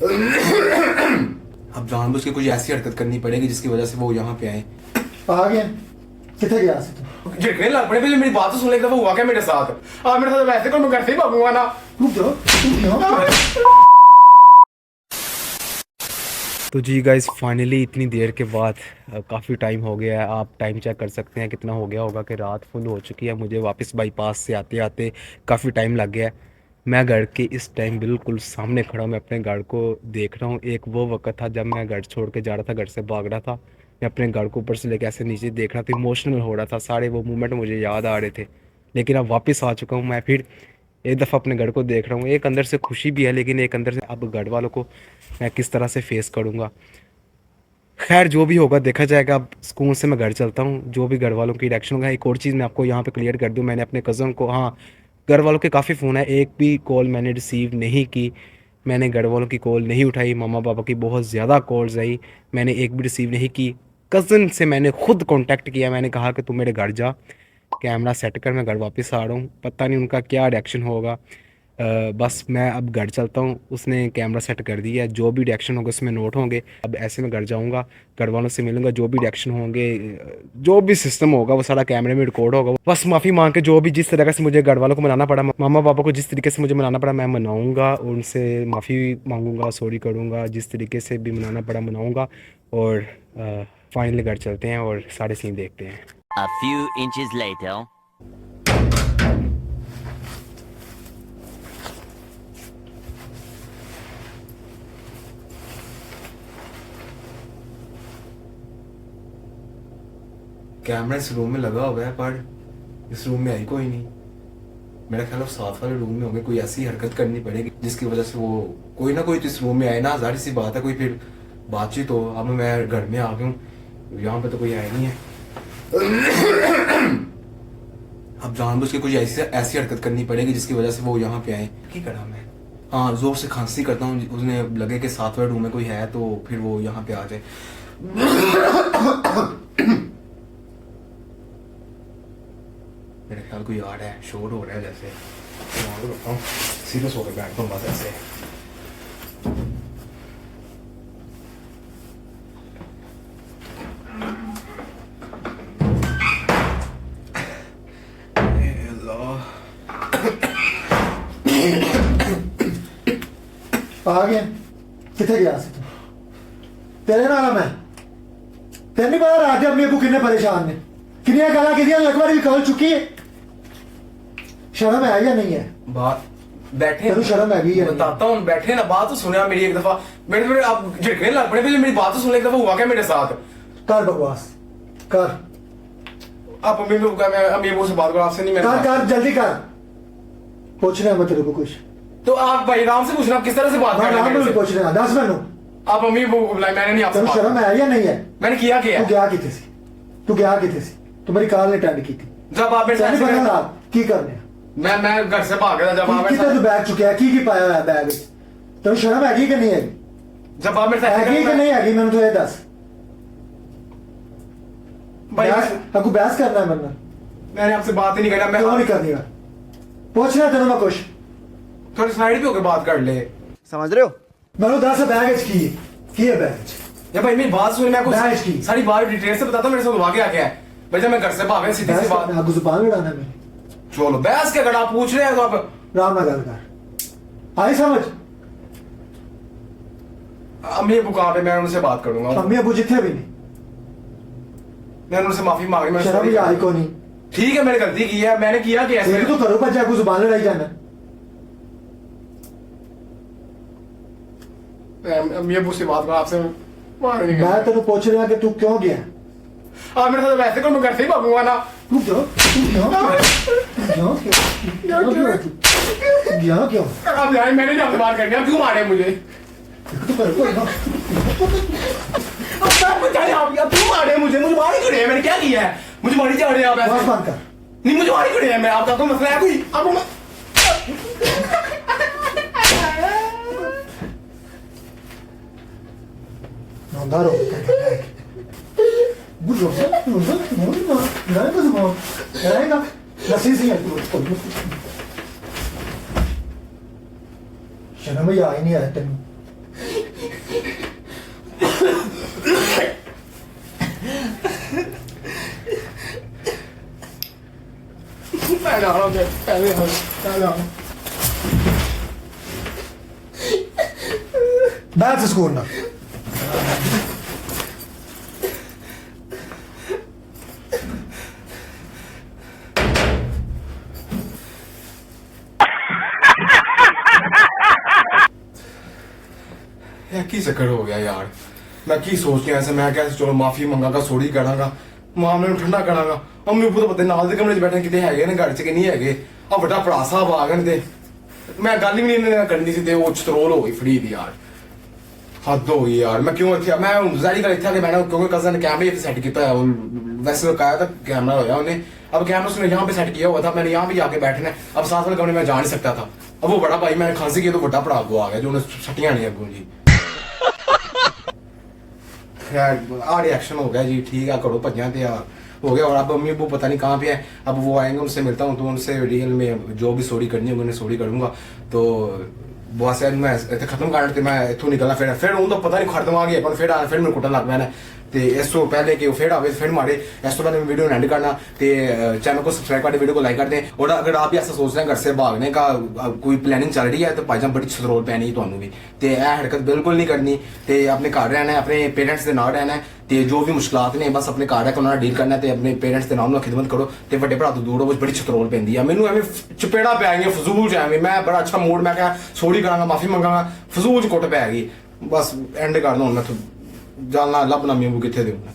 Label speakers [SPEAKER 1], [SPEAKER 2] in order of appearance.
[SPEAKER 1] अब जानबूझ के कुछ ऐसी हरकत करनी पड़ेगी जिसकी वजह से वो यहाँ पे आए।
[SPEAKER 2] आ गया कितने गया से तू
[SPEAKER 1] झटकने लग पड़े। पहले मेरी बात तो सुन ले, एक दफा हुआ क्या मेरे साथ। आप मेरे साथ वैसे को मैं घर से ही भागूंगा ना।
[SPEAKER 2] रुक जाओ
[SPEAKER 3] तो जी गाइस फाइनली इतनी देर के बाद काफ़ी टाइम हो गया है। आप टाइम चेक कर सकते हैं कितना हो गया होगा कि रात फुल हो चुकी है। मुझे वापस बाईपास से आते आते काफ़ी टाइम लग गया है। मैं घर के इस टाइम बिल्कुल सामने खड़ा हूँ, मैं अपने घर को देख रहा हूँ। एक वो वक्त था जब मैं घर छोड़ के जा रहा था, घर से भाग रहा था। मैं अपने घर को ऊपर से लेके ऐसे नीचे देख रहा था, इमोशनल हो रहा था। सारे वो मोमेंट मुझे याद आ रहे थे। लेकिन अब वापस आ चुका हूँ मैं, फिर एक दफ़ा अपने घर को देख रहा हूँ। एक अंदर से खुशी भी है, लेकिन एक अंदर से अब घर वालों को मैं किस तरह से फेस करूँगा। खैर जो भी होगा देखा जाएगा। अब स्कूल से मैं घर चलता हूँ, जो भी घर वालों की रिएक्शन होगा। एक और चीज़ मैं आपको यहाँ पे क्लियर कर दूँ, मैंने अपने कज़न को, हाँ, घर वालों के काफ़ी फ़ोन है, एक भी कॉल मैंने रिसीव नहीं की। मैंने घर वालों की कॉल नहीं उठाई। मामा पापा की बहुत ज़्यादा कॉल्स आई, मैंने एक भी रिसीव नहीं की। कज़न से मैंने खुद कांटेक्ट किया, मैंने कहा कि तू मेरे घर जा, कैमरा सेट कर, मैं घर वापस आ रहा हूँ। पता नहीं उनका क्या रिएक्शन होगा। बस मैं अब घर चलता हूँ। उसने कैमरा सेट कर दिया है, जो भी रिएक्शन होगा उसमें नोट होंगे। अब ऐसे मैं घर जाऊँगा, घर वालों से मिलूंगा, जो भी रिएक्शन होंगे, जो भी सिस्टम होगा वो सारा कैमरे में रिकॉर्ड होगा। बस माफ़ी मांग के जो भी जिस तरह से मुझे घर वालों को मनाना पड़ा, मामा पापा को जिस तरीके से मुझे मनाना पड़ा मैं मनाऊँगा। उनसे माफ़ी मांगूंगा, सॉरी करूँगा, जिस तरीके से भी मनाना पड़ा मनाऊँगा। और फाइनली घर चलते हैं और सारे सीन देखते हैं।
[SPEAKER 4] A few inches later.
[SPEAKER 1] Camera इस रूम में लगा हुआ है पर इस रूम में आई कोई नहीं। मेरा ख्याल है साथ वाले रूम में होंगे। कोई ऐसी हरकत करनी पड़ेगी जिसकी वजह से वो कोई ना कोई तो इस रूम में आए ना। जाहिर सी बात है कोई फिर बातचीत हो। अब मैं घर में आ गया हूँ, यहाँ पे तो कोई आया नहीं है। अब जानबूझ के कुछ ऐसी हरकत करनी पड़ेगी जिसकी वजह से वो यहाँ पे आए। क्या करा मैं? हाँ, जोर से खांसी करता हूँ, उसने लगे कि साथ वाले रूम में कोई है तो फिर वो यहाँ पे आ जाए। मेरे ख्याल कोई आ रहा है, शोर हो रहा है जैसे। सीरियस होकर बैठता हूँ बस ऐसे।
[SPEAKER 2] आ गया कितने गया से तू तेरे नाल मैं तेन नहीं पता रात अपनी अबू किन्ने परेशान ने किनिया गला की एक बार भी कॉल चुकी है। शर्म है या नहीं है?
[SPEAKER 1] बात बैठे
[SPEAKER 2] तेरू शर्म है भी है?
[SPEAKER 1] बताता हूँ, बैठे ना, बात तो सुना मेरी एक दफा। मेरे आप झटकने लग पड़े। पहले मेरी बात तो सुन ले, एक दफा हुआ क्या मेरे साथ।
[SPEAKER 2] कर बकवास कर,
[SPEAKER 1] आप अम्मी अम्मी से बात करो, आपसे नहीं।
[SPEAKER 2] कर कर जल्दी कर, पूछना है मैं तेरे को कुछ।
[SPEAKER 1] तो आप भाई राम से पूछना, आप किस तरह से बात कर रहे हैं?
[SPEAKER 2] पूछ रहे दस मैनू
[SPEAKER 1] आप अम्मी को बुलाए, मैंने नहीं आपसे।
[SPEAKER 2] तेरू शर्म है या नहीं है?
[SPEAKER 1] मैंने किया क्या?
[SPEAKER 2] तू गया किथे सी? तू गया किथे सी? तू मेरी कॉल नहीं अटेंड की थी
[SPEAKER 1] जब आप मेरे
[SPEAKER 2] तेन पता
[SPEAKER 1] साथ
[SPEAKER 2] ना की करने
[SPEAKER 1] मैं घर से भाग गया। जब आप
[SPEAKER 2] कितने तू बैग चुकिया की पाया है बैग विच? तेरू शर्म हैगी कि नहीं हैगी?
[SPEAKER 1] जब आप मेरे
[SPEAKER 2] हैगी कि नहीं हैगी मैनू तो ये दस।
[SPEAKER 1] भाई
[SPEAKER 2] आपको बहस करना है मरना?
[SPEAKER 1] मैंने आपसे बात ही नहीं करा। मैं
[SPEAKER 2] क्यों नहीं करनी है? पूछना तेरे मैं कुछ
[SPEAKER 1] थोड़ी साइड पे होकर बात कर ले।
[SPEAKER 5] समझ रहे हो?
[SPEAKER 2] मैंने दस बैग की है बैग
[SPEAKER 1] या भाई मेरी बात सुन, मैं
[SPEAKER 2] बहस की।
[SPEAKER 1] कुछ सारी बात डिटेल से बताता हूँ मेरे साथ हुआ क्या क्या है। भाई जब मैं घर से भाग गया, सीधी सी बात।
[SPEAKER 2] आपको जुबान लड़ाना है
[SPEAKER 1] चलो बहस क्या करना, आप पूछ रहे हैं तो आप
[SPEAKER 2] राम ना गल कर आई समझ।
[SPEAKER 1] अम्मी अबू कहाँ पे, मैं उनसे बात करूंगा।
[SPEAKER 2] अम्मी अबू जिथे भी नहीं,
[SPEAKER 1] मैंने उनसे माफी मांगी। मैं
[SPEAKER 2] शर्म भी आई को नहीं।
[SPEAKER 1] ठीक है, मैंने गलती की है। मैंने किया क्या
[SPEAKER 2] तो करो पर जाको जुबान लड़ाई जाना।
[SPEAKER 1] अम्मी अबू से बात करो, आपसे
[SPEAKER 2] मैं तेन पूछ रहा कि तू क्यों गया?
[SPEAKER 1] आप मेरे साथ वैसे को मैं घर से ही भागूंगा ना।
[SPEAKER 2] रुक जाओ क्यों
[SPEAKER 1] आप जाए, मैंने नहीं आपसे बात करनी। आप क्यों मारे मुझे? आप क्यों मारे मुझे? मुझे मारी क्यों रहे हैं? मैंने क्या किया है? मुझे मारी जा रहे हैं आप ऐसे?
[SPEAKER 2] बंद कर।
[SPEAKER 1] नहीं, मुझे मारी क्यों रहे हैं? मैं आपका तो मसला है कोई? आपको
[SPEAKER 2] Andaro. Burro. शर्म ही आई नहीं आया तेन
[SPEAKER 1] मैं जा रहा हूँ पहले मैं जा रहा हूँ।
[SPEAKER 2] बैठ सुकून ना।
[SPEAKER 1] यार की चक्कर हो गया यार, मैं की सोच के ऐसे मैं क्या चलो माफी मंगागा सॉरी करांगा मामले ਨੂੰ ਠੰਡਾ ਕਰਾਂਗਾ। ਮੰਮੀ ਉੱਪਰ ਤਾਂ ਪਤਾ ਨਾਲ ਦੇ ਕਮਰੇ 'ਚ ਬੈਠੇ ਕਿਤੇ ਹੈਗੇ ਨੇ ਘਰ 'ਚ ਕਿ ਨਹੀਂ ਹੈਗੇ। ਆ ਵੱਡਾ ਭਰਾ ਸਾਹਿਬ ਆ ਗਏ ਤੇ ਮੈਂ ਗੱਲ ਵੀ ਨਹੀਂ ਇਹਨਾਂ ਨਾਲ ਕਰਨੀ ਸੀ ਤੇ ਉਹ ਚਤਰੋਲ ਹੋ ਗਈ ਫਰੀ ਦੀ ਯਾਰ। हद हो गई यार। मैं क्यों इतना मैं जारी कर इतना कि मैंने क्योंकि कजन ने कैमरे पे सेट किया है वैसे लगाया था कैमरा होया उन्हें। अब कैमरा उसने यहाँ पे सेट किया हुआ था, मैंने यहाँ भी जाके बैठना है। अब साथ वाले कमरे में जा नहीं सकता था। अब वो बड़ा भाई मैंने खांसी की तो बड़ा पड़ा को आ गया जो उन्हें छटियां नहीं अगू जी। यार आ रिएक्शन हो गया जी, ठीक है करो भजिया तो यार हो गया। और अब अम्मी वो पता नहीं कहाँ पे है, अब वो आएंगे उनसे मिलता हूँ तो उनसे रियल में जो भी सॉरी करनी होगी उन्हें सॉरी करूँगा। तो बस यार मैं इतने खत्म कर ते मैं इतों निकलना फिर हूँ तो पता नहीं खत्म आ गया फिर आना फिर मैं कुटन लग पैना। तो इस तो पहले कि फिर आवे फिर मारे इस तो पहले मैं वीडियो एंड करना। तो चैनल को सब्सक्राइब कर वीडियो को लाइक कर दें। और अगर आप भी ऐसा सोच रहे हैं घर से भागने का कोई प्लानिंग चल रही है तो भाईजान बड़ी छतरोल पैनी है भी। तो यह हरकत बिल्कुल नहीं करनी। तो अपने घर रहना है, अपने पेरेंट्स के नाल रहना है। तो जो भी मुश्किलात ने बस अपने घर रख उन्होंने डील करना है। तो अपने पेरेंट्स के नाम ਨਾਲ खिदमत करो। तो ਵੱਡੇ ਭਰਾ ਤੋਂ दूर हो बड़ी छतरोल पैंदी है। मैनू एवं चपेड़ा पै गई फजूल च एवं मैं बड़ा अच्छा मूड मैं क्या सॉरी करांगा माफी मंगांगा फजूल च कुट पै गई। बस एंड कर दो मैं जाना लभना मैं कितने दूँ।